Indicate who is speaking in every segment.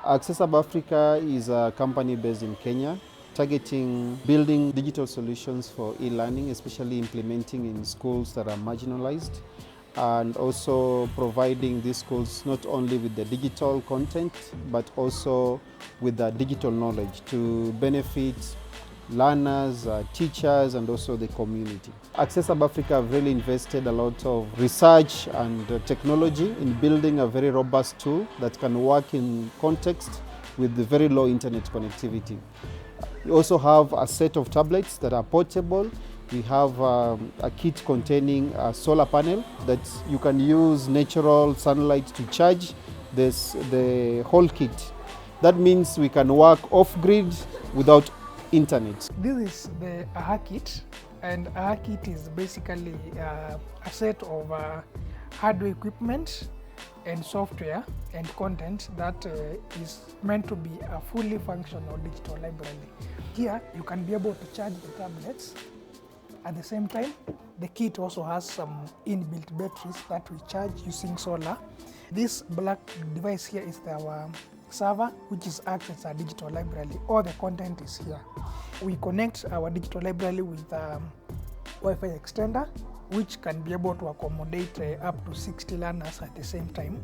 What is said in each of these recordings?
Speaker 1: Accessible Africa is a company based in Kenya, targeting building digital solutions for e-learning, especially implementing in schools that are marginalized, and also providing these schools not only with the digital content, but also with the digital knowledge to benefit learners, teachers, and also the community. Accessible Africa have really invested a lot of research and technology in building a very robust tool that can work in context with the very low internet connectivity. We also have a set of tablets that are portable. We have a kit containing a solar panel that you can use natural sunlight to charge the whole kit. That means we can work off-grid without internet.
Speaker 2: This is the AHA kit, and AHA kit is basically a set of hardware equipment and software and content that is meant to be a fully functional digital library. Here you can be able to charge the tablets. At the same time, the kit also has some inbuilt batteries that we charge using solar. This black device here is our server, which is acts as a digital library. All the content is here. We connect our digital library with a Wi-Fi extender, which can be able to accommodate up to 60 learners at the same time.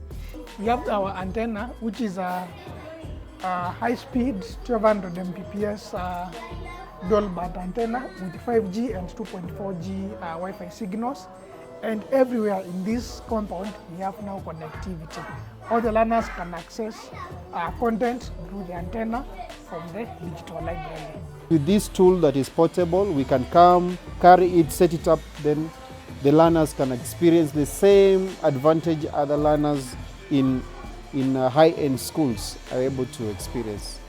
Speaker 2: We have our antenna, which is a high-speed 1200 Mbps dual band antenna with 5G and 2.4G Wi-Fi signals. And everywhere in this compound, we have now connectivity. All the learners can access content through the antenna from the digital library.
Speaker 1: With this tool that is portable, we can come, carry it, set it up, then the learners can experience the same advantage other learners in high-end schools are able to experience.